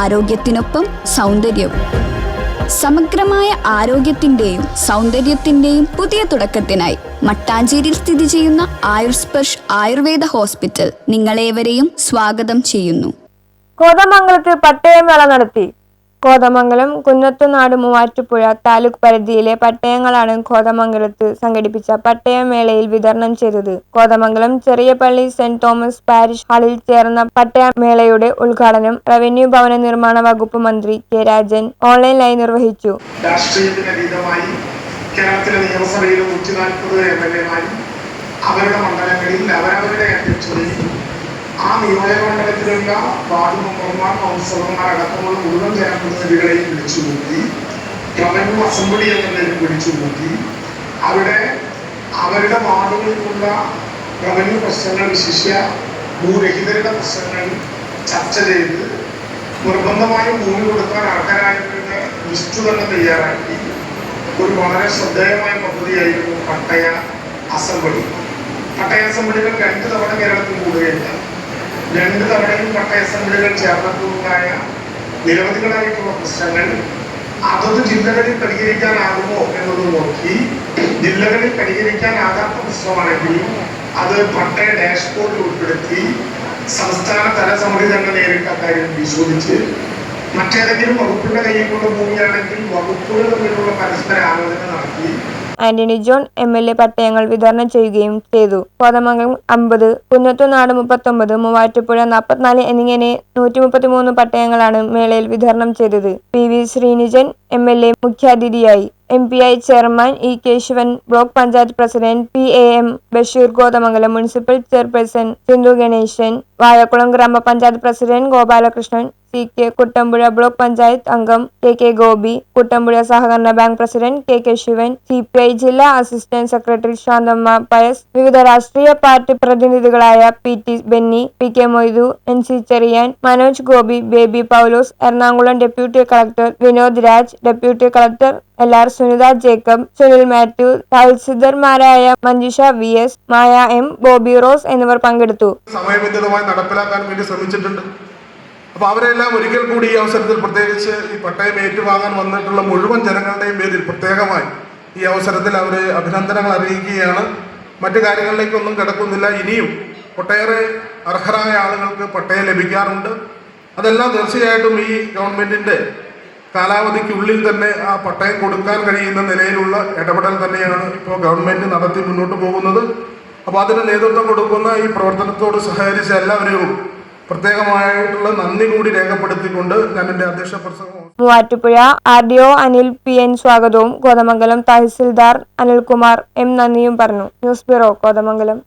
ആരോഗ്യത്തിനൊപ്പം സൗന്ദര്യവും. സമഗ്രമായ ആരോഗ്യത്തിന്റെയും സൗന്ദര്യത്തിന്റെയും പുതിയ തുടക്കത്തിനായി മട്ടാഞ്ചേരിയിൽ സ്ഥിതി ചെയ്യുന്ന ആയുർസ്പർശ് ആയുർവേദ ഹോസ്പിറ്റൽ നിങ്ങളേവരെയും സ്വാഗതം ചെയ്യുന്നു. കോതമംഗലത്ത് പട്ടയമേള നടത്തി. കോതമംഗലം, കുന്നത്തുനാട്, മൂവാറ്റുപുഴ താലൂക്ക് പരിധിയിലെ പട്ടയങ്ങളാണ് കോതമംഗലത്ത് സംഘടിപ്പിച്ച പട്ടയമേളയിൽ വിതരണം ചെയ്തത്. കോതമംഗലം ചെറിയ പള്ളി സെന്റ് തോമസ് പാരിഷ് ഹാളിൽ ചേർന്ന പട്ടയമേളയുടെ ഉദ്ഘാടനം റവന്യൂ ഭവന നിർമ്മാണ വകുപ്പ് മന്ത്രി കെ രാജൻ ഓൺലൈനായി നിർവഹിച്ചു. രാഷ്ട്രീയത്തിനതീതമായി കേരളത്തിലെ നിയമസഭയിലെ 140 എംഎൽഎമാരും അവരുടെ മണ്ഡലങ്ങളിൽ അവരവരുടെ അധ്യക്ഷതയിൽ ആ നിയോജകമണ്ഡലത്തിലുള്ള വാർഡ് മെമ്പർമാർ, കൗൺസിലർമാർ അടക്കമുള്ള മുഴുവൻ ജനപ്രതിനിധികളെയും വിളിച്ചുകൂട്ടി റവന്യൂ അസംബ്ലി എന്നതിലും വിളിച്ചുകൂട്ടി അവിടെ അവരുടെ വാർഡുകളിലുള്ള റവന്യൂ പ്രശ്നങ്ങൾ, വിശിഷ്യ ഭൂരഹിതരുടെ പ്രശ്നങ്ങൾ ചർച്ച ചെയ്ത് നിർബന്ധമായും ഭൂമി കൊടുക്കാൻ അർഹരായവരുടെ ലിസ്റ്റ് തന്നെ തയ്യാറാക്കി ഒരു വളരെ ശ്രദ്ധേയമായ പദ്ധതിയായിരുന്നു പട്ടയ അസംബ്ലി. പട്ടയ അസംബ്ലികൾ 2 തവണ കേരളത്തിൽ കൂടുകയില്ല. 2 തവണയും പട്ടയ അസംബ്ലികൾ ചേർന്നപ്പോഴുണ്ടായ നിരവധികളായിട്ടുള്ള പ്രശ്നങ്ങൾ അതത് ജില്ലകളിൽ പരിഹരിക്കാനാകുമോ എന്നത് നോക്കി ജില്ലകളിൽ പരിഹരിക്കാനാകാത്ത പ്രശ്നമാണെങ്കിൽ അത് പട്ടയ ഡാഷ്ബോർഡിൽ ഉൾപ്പെടുത്തി സംസ്ഥാന തലസമിതി തന്നെ നേരിട്ട് അക്കാര്യം പരിശോധിച്ച് മറ്റേതെങ്കിലും വകുപ്പിന്റെ കയ്യിൽ കൊണ്ട് ഭൂമിയാണെങ്കിൽ വകുപ്പുകൾ തമ്മിലുള്ള പരസ്പര ആലോചന നടത്തി ആന്റണി ജോൺ എംഎൽഎ പട്ടയങ്ങൾ വിതരണം ചെയ്യുകയും ചെയ്തു. കോതമംഗലം 50, കുന്നത്തുനാട് 39, മൂവാറ്റുപുഴ 44 എന്നിങ്ങനെ 133 പട്ടയങ്ങളാണ് മേളയിൽ വിതരണം ചെയ്തത്. PV ശ്രീനിജൻ എംഎൽഎ മുഖ്യാതിഥിയായി. MPI chairman E Kesavan, block panchayat president PAM Basheer, Kothamangalam municipal chairperson Sindhu Ganesan, Vazhakulam ഗ്രാമപഞ്ചായത്ത് president Gopalakrishnan, CK, Kuttampuzha block panchayat അംഗം KK ഗോപി, കുട്ടമ്പുഴ സഹകരണ bank president KK Sivan, CPI ജില്ലാ അസിസ്റ്റന്റ് സെക്രട്ടറി ശാന്തമ്മ പയസ്, വിവിധ രാഷ്ട്രീയ പാർട്ടി പ്രതിനിധികളായ PT Benny, PK Moidu, NC Cherian, Manoj Gopi, Baby Paulose, Ernakulam deputy collector Vinod Raj, deputy collector LR Sunitha Jacob, Sunil Mathew, തഹസിൽദാർമാരായ Manjusha VS, മായ M, ബോബി റോസ് എന്നിവർ പങ്കെടുത്തു. സമയബന്ധിതമായി നടപ്പിലാക്കാൻ വേണ്ടി ശ്രമിച്ചിട്ടുണ്ട്. അപ്പോൾ അവരെല്ലാം ഒരിക്കൽ കൂടി ഈ അവസരത്തിൽ, പ്രത്യേകിച്ച് ഈ പട്ടയം ഏറ്റുവാങ്ങാൻ വന്നിട്ടുള്ള മുഴുവൻ ജനങ്ങളുടെയും പേരിൽ പ്രത്യേകമായി ഈ അവസരത്തിൽ അവരെ അഭിനന്ദനങ്ങൾ അറിയിക്കുകയാണ്. മറ്റു കാര്യങ്ങളിലേക്കൊന്നും കിടക്കുന്നില്ല. ഇനിയും ഒട്ടേറെ അർഹരായ ആളുകൾക്ക് പട്ടയം ലഭിക്കാറുണ്ട്. അതെല്ലാം തീർച്ചയായിട്ടും ഈ ഗവൺമെന്റിന്റെ കാലാവധിക്കുള്ളിൽ തന്നെ ആ പട്ടയം കൊടുക്കാൻ കഴിയുന്ന നിലയിലുള്ള ഇടപെടൽ തന്നെയാണ് ഇപ്പോൾ ഗവൺമെന്റ് നടത്തി മുന്നോട്ട് പോകുന്നത്. അപ്പോൾ അതിന് നേതൃത്വം കൊടുക്കുന്ന ഈ പ്രവർത്തനത്തോട് സഹകരിച്ച എല്ലാവരെയും പ്രത്യേകമായിട്ടുള്ള നന്ദി കൂടി രേഖപ്പെടുത്തിക്കൊണ്ട് ഞാൻ എന്റെ അധ്യക്ഷ പ്രസംഗം. മൂവാറ്റുപുഴ RDO അനിൽ PN സ്വാഗതവും കോതമംഗലം തഹസിൽദാർ അനിൽകുമാർ M നന്ദിയും പറഞ്ഞു. News bureau, Kothamangalam.